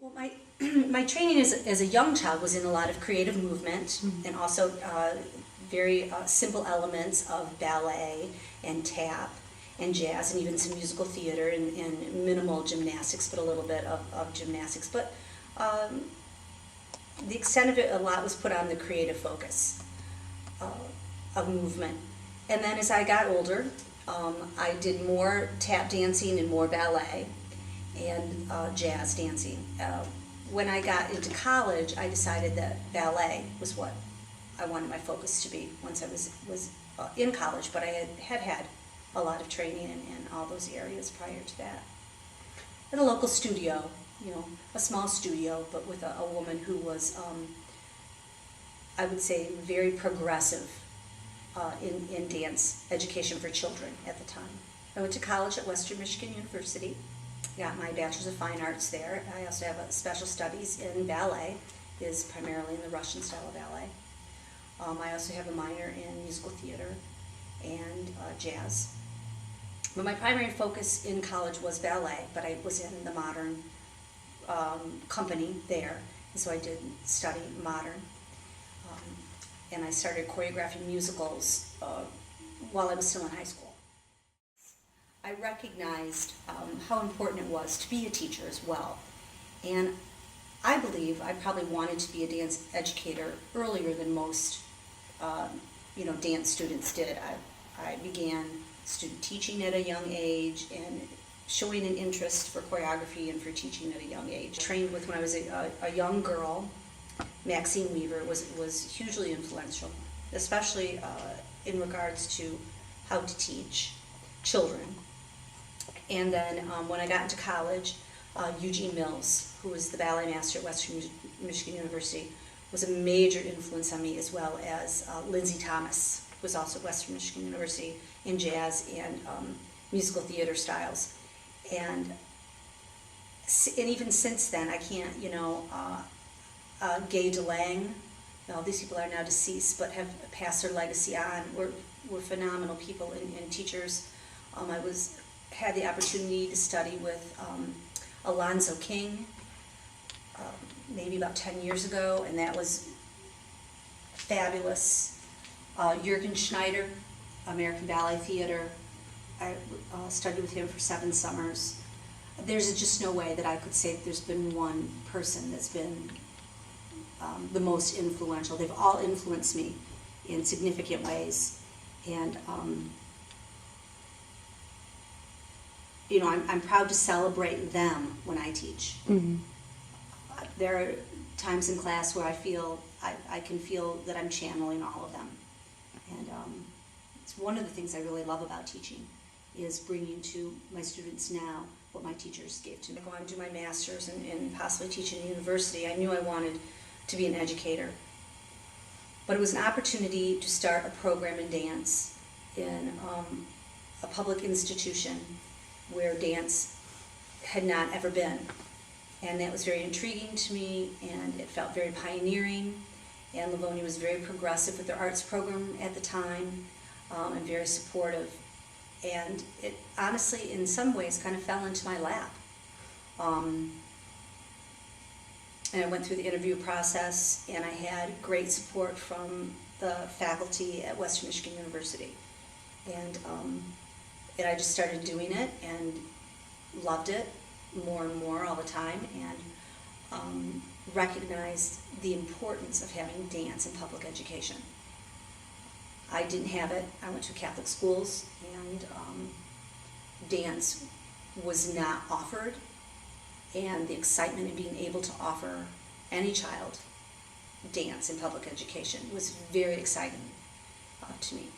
Well, my my training as a young child was in a lot of creative movement, and also very simple elements of ballet and tap and jazz and even some musical theater and minimal gymnastics, but a little bit of gymnastics. But the extent of it, a lot was put on the creative focus of movement. And then as I got older, I did more tap dancing and more ballet and jazz dancing. When I got into college, I decided that ballet was what I wanted my focus to be once I was in college, but I had a lot of training in all those areas prior to that. At a local studio, a small studio, but with a woman who was, I would say, very progressive in dance education for children at the time. I went to college at Western Michigan University, got my Bachelor's of Fine Arts there. I also have a special studies in ballet, is primarily in the Russian style of ballet. I also have a minor in musical theater and jazz. But my primary focus in college was ballet, but I was in the modern company there, and so I did study modern. And I started choreographing musicals while I was still in high school. I recognized how important it was to be a teacher as well. And I believe I probably wanted to be a dance educator earlier than most dance students did. I began student teaching at a young age and showing an interest for choreography and for teaching at a young age. Trained with when I was a young girl. Maxine Weaver was hugely influential, especially in regards to how to teach children. And then when I got into college, Eugene Mills, who was the ballet master at Western Michigan University, was a major influence on me, as well as Lindsay Thomas, who was also at Western Michigan University in jazz and musical theater styles. And even since then, I can't, Gay DeLange, all these people are now deceased, but have passed their legacy on. Were phenomenal people and teachers. I had the opportunity to study with Alonzo King maybe about 10 years ago, and that was fabulous. Jürgen Schneider, American Ballet Theater. I studied with him for 7 summers. There's just no way that I could say that there's been one person that's been the most influential. They've all influenced me in significant ways, and I'm proud to celebrate them when I teach. Mm-hmm. There are times in class where I can feel that I'm channeling all of them, and it's one of the things I really love about teaching, is bringing to my students now what my teachers gave to me. I go on to do my master's and possibly teach in a university. I knew I wanted to be an educator, but it was an opportunity to start a program in dance in a public institution where dance had not ever been, and that was very intriguing to me, and it felt very pioneering. And Livonia was very progressive with their arts program at the time, and very supportive, and it honestly in some ways kind of fell into my lap. And I went through the interview process, and I had great support from the faculty at Western Michigan University. And I just started doing it and loved it more and more all the time, and recognized the importance of having dance in public education. I didn't have it. I went to Catholic schools, and dance was not offered. And the excitement of being able to offer any child dance in public education was very exciting to me.